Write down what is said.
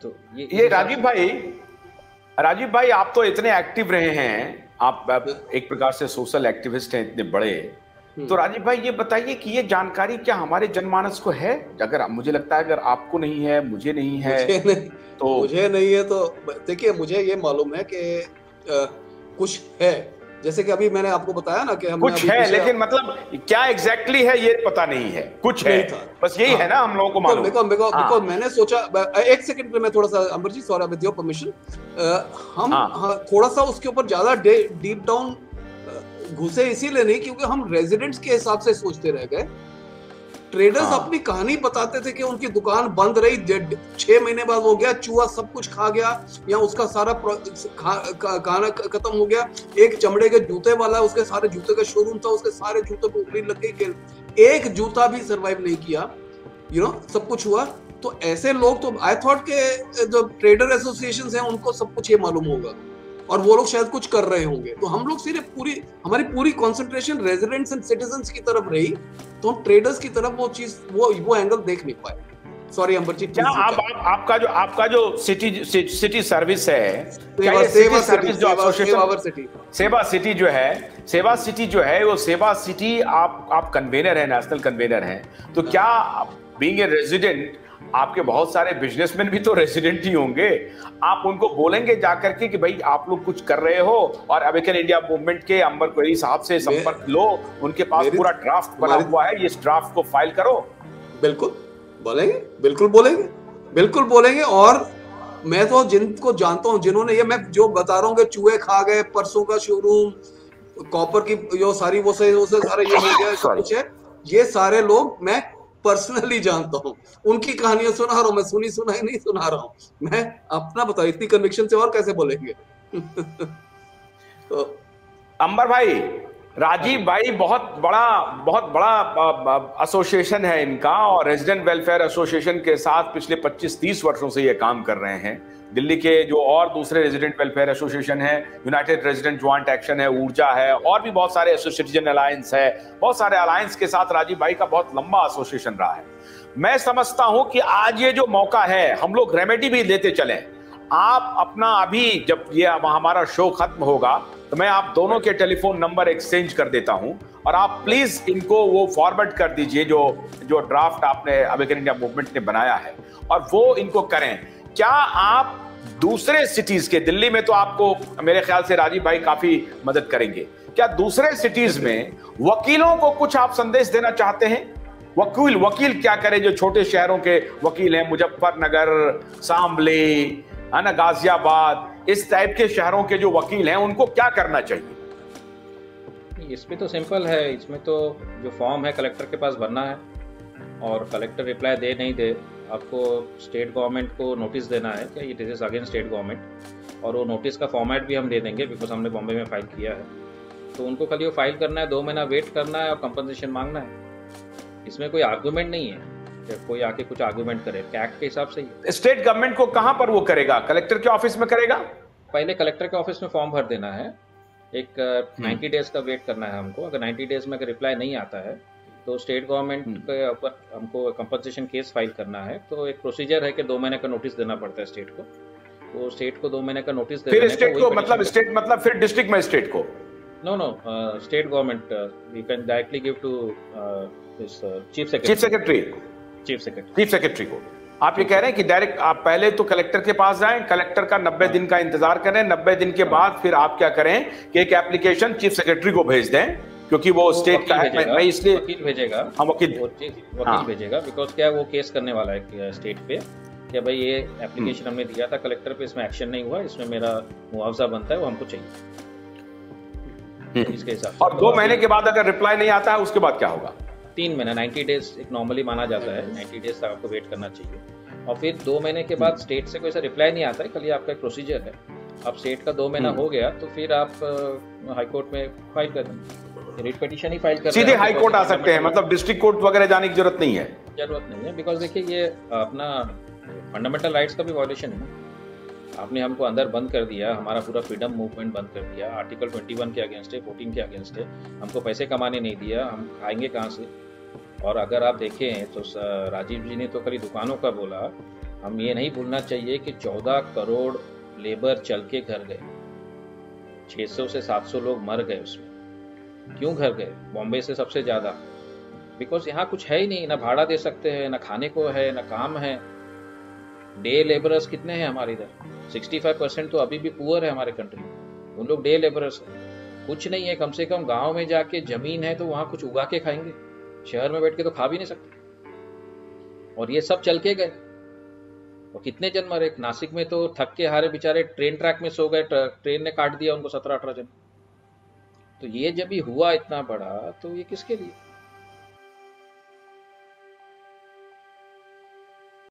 तो ये राजीव भाई आप तो इतने एक्टिव रहे हैं, आप एक प्रकार से सोशल एक्टिविस्ट हैं इतने बड़े। तो राजीव भाई ये बताइए कि ये जानकारी क्या हमारे जनमानस को है? अगर मुझे लगता है अगर आपको नहीं है, मुझे नहीं है, मुझे नहीं है तो देखिए, मुझे ये मालूम है कि कुछ है, जैसे कि अभी मैंने आपको बताया ना कि हमने कुछ है, लेकिन मतलब क्या एग्जैक्टली है ये पता नहीं है, कुछ है बस यही है ना हम लोगों को मालूम। बिकॉज़ मैंने सोचा, एक सेकंड पे मैं थोड़ा सा अंबर जी, सॉरी विद योर परमिशन, हम थोड़ा सा उसके ऊपर ज्यादा डीप डाउन घुसे इसीलिए नहीं क्योंकि हम रेजिडेंट्स के हिसाब से सोचते रह गए। ट्रेडर्स अपनी कहानी बताते थे कि उनकी दुकान बंद रही, 6 महीने बाद हो गया, चूहा सब कुछ खा गया या उसका सारा खाना खत्म हो गया। एक चमड़े के जूते वाला, उसके सारे जूते का शोरूम था, उसके सारे जूते पे उंगली लग गई, एक जूता भी सरवाइव नहीं किया, सब कुछ हुआ। तो ऐसे लोग तो आई थॉट के जो ट्रेडर एसोसिएशन हैं उनको सब कुछ ये मालूम होगा और वो लोग शायद कुछ कर रहे होंगे। तो हम लोग सिर्फ हमारी पूरी कंसंट्रेशन रेजिडेंट्स एंड सिटीजंस की तरफ रही, तो हम ट्रेडर्स की तरफ वो चीज वो एंगल देख नहीं पाए। सॉरी अंबर जी। क्या आपका जो सिटी सर्विस है, सेवा सिटी जो है वो सेवा सिटी, आप कन्वेनर है, नेशनल कन्वेनर हैं, तो क्या बीइंग ए रेजिडेंट आपके बहुत सारे बिजनेसमैन भी तो रेजिडेंट ही होंगे, आप उनको बोलेंगे जाकर के कि भाई आप लोग कुछ कर रहे हो और अवेकन इंडिया मूवमेंट के अंबर क्वेरी साहब से संपर्क लो, उनके पास पूरा ड्राफ्ट बना हुआ है, इस ड्राफ्ट को फाइल करो। बिल्कुल बोलेंगे। और मैं तो जिनको जानता हूँ, जिन्होंने ये मैं जो बता रहा हूँ कि चूहे खा गए, परसों का शोरूम, कॉपर की जो सारी वो सारा ये हो गया, सब कुछ है, ये सारे लोग मैं पर्सनली जानता हूँ, उनकी कहानियां सुना रहा हूँ मैं, सुनाई नहीं सुना रहा हूँ मैं, अपना बताओ इतनी कन्विक्शन से और कैसे बोलेंगे। तो अंबर भाई, राजीव भाई बहुत बड़ा एसोसिएशन है इनका, और रेजिडेंट वेलफेयर एसोसिएशन के साथ पिछले 25-30 वर्षों से ये काम कर रहे हैं। दिल्ली के जो और दूसरे रेजिडेंट वेलफेयर एसोसिएशन है, यूनाइटेड रेजिडेंट ज्वाइंट एक्शन है, ऊर्जा है, और भी बहुत सारे सिटीजन अलायंस है, बहुत सारे अलायंस के साथ राजीव भाई का बहुत लंबा एसोसिएशन रहा है। मैं समझता हूं कि आज ये जो मौका है, हम लोग रेमेडी भी लेते चलें। आप अपना अभी जब ये हमारा शो खत्म होगा तो मैं आप दोनों के टेलीफोन नंबर एक्सचेंज कर देता हूं, और आप प्लीज इनको वो फॉरवर्ड कर दीजिए जो ड्राफ्ट आपने अवेकन इंडिया मूवमेंट ने बनाया है, और वो इनको करें। क्या आप दूसरे सिटीज के, दिल्ली में तो आपको मेरे ख्याल से राजीव भाई काफी मदद करेंगे, क्या दूसरे सिटीज में वकीलों को कुछ आप संदेश देना चाहते हैं? वकील क्या करे, जो छोटे शहरों के वकील हैं, मुजफ्फरनगर, शामली, है ना, गाजियाबाद, इस टाइप के शहरों के जो वकील हैं, उनको क्या करना चाहिए? इसमें तो सिंपल है, इसमें तो जो फॉर्म है कलेक्टर के पास भरना है, और कलेक्टर रिप्लाई दे नहीं दे, आपको स्टेट गवर्नमेंट को नोटिस देना है कि it is against state government, और वो नोटिस का फॉर्मेट भी हम दे देंगे बिकॉज हमने बॉम्बे में फाइल किया है। तो उनको खाली वो फाइल करना है, 2 महीना वेट करना है और कंपनसेशन मांगना है। इसमें कोई आर्गूमेंट नहीं है कि कोई आके कुछ आर्गूमेंट करे, एक्ट के हिसाब से ही। स्टेट गवर्नमेंट को कहां पर वो करेगा? कलेक्टर के ऑफिस में करेगा? पहले कलेक्टर के ऑफिस में फॉर्म भर देना है, एक 90 डेज का वेट करना है हमको। अगर 90 डेज में अगर रिप्लाई नहीं आता है तो स्टेट गवर्नमेंट के ऊपर हमको कंपनसेशन केस फाइल करना है। तो एक प्रोसीजर है कि 2 महीने का नोटिस देना पड़ता है स्टेट को, तो स्टेट को 2 महीने का नोटिस देना है। फिर स्टेट को मतलब फिर डिस्ट्रिक्ट मजिस्ट्रेट को? No, state government you can directly give to this chief secretary को। आप ये कह रहे हैं कि डायरेक्ट आप पहले तो कलेक्टर के पास जाएं, कलेक्टर का 90 दिन का इंतजार करें, 90 दिन के बाद फिर आप क्या करें कि एक एप्लीकेशन चीफ सेक्रेटरी को भेज दें, क्योंकि वो स्टेट का है। मैं इसलिए वकील भेजेगा, वकील भेजेगा, बिकॉज क्या वो केस करने वाला है स्टेट पे कि भाई ये एप्लीकेशन हमने दिया था कलेक्टर पे, इसमें एक्शन नहीं हुआ, इसमें मेरा मुआवजा बनता है, वो हमको चाहिए। इसके हिसाब से। और 2 महीने के बाद अगर रिप्लाई नहीं आता है उसके बाद क्या होगा? 3 महीना, 90 डेज एक नॉर्मली माना जाता है, 90 डेज तक आपको वेट करना चाहिए। और फिर 2 महीने के बाद स्टेट से कोई सा रिप्लाई नहीं आता है, खाली आपका एक प्रोसीजर है। अब स्टेट का 2 महीना हो गया तो फिर आप हाई कोर्ट में फाइल कर दें, रिट पिटीशन ही फाइल कर सीधे हाई कोर्ट आ सकते हैं, मतलब डिस्ट्रिक्ट कोर्ट वगैरह जाने की जरूरत नहीं है? जरूरत नहीं है, बिकॉज देखिए ये अपना फंडामेंटल राइट्स का भी वायलेशन है। आपने हमको अंदर बंद कर दिया, हमारा पूरा फ्रीडम मूवमेंट बंद कर दिया, आर्टिकल 21 के अगेंस्ट है, 14 के अगेंस्ट है, हमको पैसे कमाने नहीं दिया, हम खाएंगे कहाँ से? और अगर आप देखें तो राजीव जी ने तो खाली दुकानों का बोला, हम ये नहीं भूलना चाहिए कि 14 करोड़ लेबर चल के घर गए, 600 से 700 लोग मर गए उसमें। क्यों घर गए? बॉम्बे से सबसे ज्यादा, बिकॉज यहाँ कुछ है ही नहीं, ना भाड़ा दे सकते हैं, ना खाने को है, ना काम है। डे लेबरर्स कितने हैं हमारे इधर? 65% तो अभी भी पुअर है हमारे कंट्री में, उन लोग डे लेबरर्स हैं। कुछ नहीं है, कम से कम गांव में जाके जमीन है तो वहां कुछ उगा के खाएंगे, शहर में बैठ के तो खा भी नहीं सकते। और ये सब चल के गए, और कितने जन मरे। नासिक में तो थक के हारे बेचारे ट्रेन ट्रैक में सो गए, ट्रेन ने काट दिया उनको 17-18 जन। तो ये जब भी हुआ इतना बड़ा, तो ये किसके लिए?